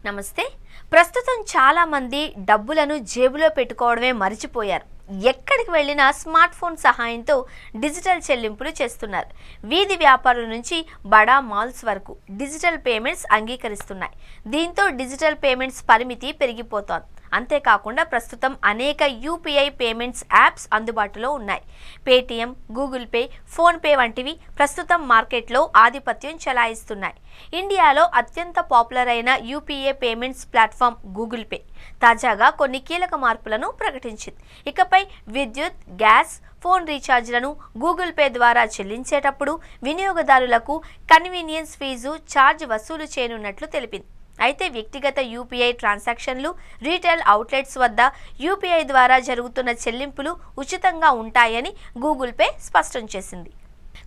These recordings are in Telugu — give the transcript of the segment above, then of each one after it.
నమస్తే. ప్రస్తుతం చాలా మంది డబ్బులను జేబులో పెట్టుకోవడమే మర్చిపోయారు. ఎక్కడికి వెళ్ళినా స్మార్ట్ ఫోన్ సహాయంతో డిజిటల్ చెల్లింపులు చేస్తున్నారు. వీధి వ్యాపారుల నుంచి బడా మాల్స్ వరకు డిజిటల్ పేమెంట్స్ అంగీకరిస్తున్నాయి. దీంతో డిజిటల్ పేమెంట్స్ పరిమితి పెరిగిపోతోంది. అంతేకాకుండా ప్రస్తుతం అనేక యూపీఐ పేమెంట్స్ యాప్స్ అందుబాటులో ఉన్నాయి. పేటీఎం, గూగుల్ పే, ఫోన్పే వంటివి ప్రస్తుతం మార్కెట్లో ఆధిపత్యం చెలాయిస్తున్నాయి. ఇండియాలో అత్యంత పాపులర్ అయిన UPI payments platform Google pay తాజాగా కొన్ని కీలక మార్పులను ప్రకటించింది. ఇకపై విద్యుత్, గ్యాస్, ఫోన్ రీఛార్జ్లను గూగుల్ పే ద్వారా చెల్లించేటప్పుడు వినియోగదారులకు కన్వీనియన్స్ ఫీజు ఛార్జ్ వసూలు చేయనున్నట్లు తెలిపింది. అయితే వ్యక్తిగత యూపీఐ ట్రాన్సాక్షన్లు, రీటైల్ అవుట్లెట్స్ వద్ద యూపీఐ ద్వారా జరుగుతున్న చెల్లింపులు ఉచితంగా ఉంటాయని గూగుల్ పే స్పష్టం చేసింది.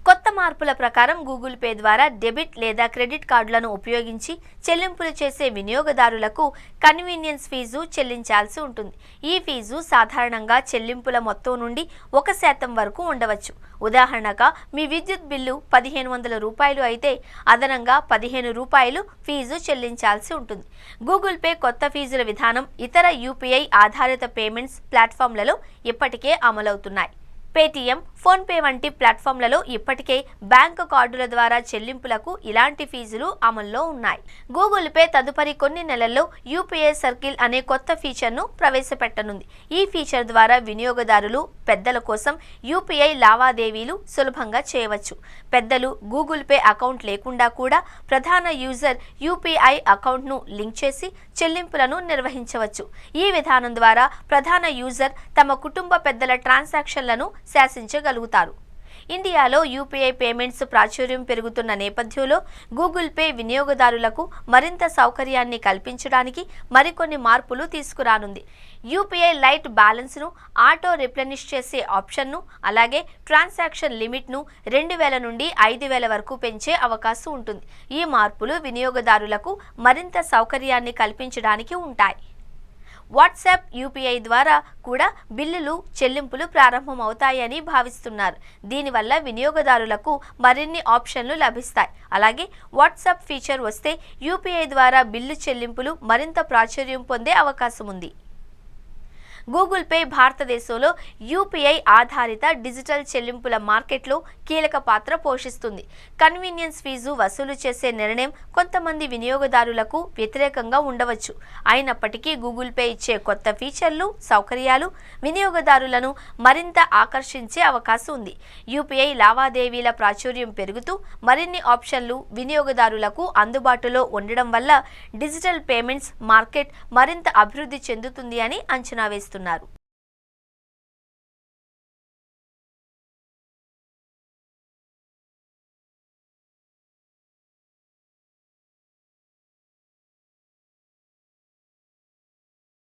కొత్త మార్పుల ప్రకారం గూగుల్ పే ద్వారా డెబిట్ లేదా క్రెడిట్ కార్డులను ఉపయోగించి చెల్లింపులు చేసే వినియోగదారులకు కన్వీనియన్స్ ఫీజు చెల్లించాల్సి ఉంటుంది. ఈ ఫీజు సాధారణంగా చెల్లింపుల మొత్తం నుండి 1% వరకు ఉండవచ్చు. ఉదాహరణగా మీ విద్యుత్ బిల్లు 1500 రూపాయలు అయితే అదనంగా 15 రూపాయలు ఫీజు చెల్లించాల్సి ఉంటుంది. గూగుల్ పే కొత్త ఫీజుల విధానం ఇతర యూపీఐ ఆధారిత పేమెంట్స్ ప్లాట్ఫామ్లలో ఇప్పటికే అమలవుతున్నాయి. పేటీఎం, ఫోన్పే వంటి ప్లాట్ఫామ్లలో ఇప్పటికే బ్యాంకు కార్డుల ద్వారా చెల్లింపులకు ఇలాంటి ఫీజులు అమల్లో ఉన్నాయి. గూగుల్ పే తదుపరి కొన్ని నెలల్లో యూపీఐ సర్కిల్ అనే కొత్త ఫీచర్ను ప్రవేశపెట్టనుంది. ఈ ఫీచర్ ద్వారా వినియోగదారులు పెద్దల కోసం యూపీఐ లావాదేవీలు సులభంగా చేయవచ్చు. పెద్దలు గూగుల్ పే అకౌంట్ లేకుండా కూడా ప్రధాన యూజర్ యూపీఐ అకౌంట్ను లింక్ చేసి చెల్లింపులను నిర్వహించవచ్చు. ఈ విధానం ద్వారా ప్రధాన యూజర్ తమ కుటుంబ పెద్దల ట్రాన్సాక్షన్లను శాసించగలుగుతారు. ఇండియాలో యూపీఐ పేమెంట్స్ ప్రాచుర్యం పెరుగుతున్న నేపథ్యంలో గూగుల్ పే వినియోగదారులకు మరింత సౌకర్యాన్ని కల్పించడానికి మరికొన్ని మార్పులు తీసుకురానుంది. యూపీఐ లైట్ బ్యాలెన్స్ను ఆటో రిప్లెనిష్ చేసే ఆప్షన్ను, అలాగే ట్రాన్సాక్షన్ లిమిట్ను 2000 నుండి 5000 వరకు పెంచే అవకాశం ఉంటుంది. ఈ మార్పులు వినియోగదారులకు మరింత సౌకర్యాన్ని కల్పించడానికి ఉంటాయి. వాట్సాప్ యూపీఐ ద్వారా కూడా బిల్లులు, చెల్లింపులు ప్రారంభమవుతాయని భావిస్తున్నారు. దీనివల్ల వినియోగదారులకు మరిన్ని ఆప్షన్లు లభిస్తాయి. అలాగే వాట్సాప్ ఫీచర్ వస్తే యూపీఐ ద్వారా బిల్లు చెల్లింపులు మరింత ప్రాచుర్యం పొందే అవకాశం ఉంది. గూగుల్ పే భారతదేశంలో యూపీఐ ఆధారిత డిజిటల్ చెల్లింపుల మార్కెట్లో కీలక పాత్ర పోషిస్తుంది. కన్వీనియన్స్ ఫీజు వసూలు చేసే నిర్ణయం కొంతమంది వినియోగదారులకు వ్యతిరేకంగా ఉండవచ్చు. అయినప్పటికీ గూగుల్ పే ఇచ్చే కొత్త ఫీచర్లు, సౌకర్యాలు వినియోగదారులను మరింత ఆకర్షించే అవకాశం ఉంది. యూపీఐ లావాదేవీల ప్రాచుర్యం పెరుగుతూ మరిన్ని ఆప్షన్లు వినియోగదారులకు అందుబాటులో ఉండడం వల్ల డిజిటల్ పేమెంట్స్ మార్కెట్ మరింత అభివృద్ధి చెందుతుంది అని అంచనా వేస్తున్నారు.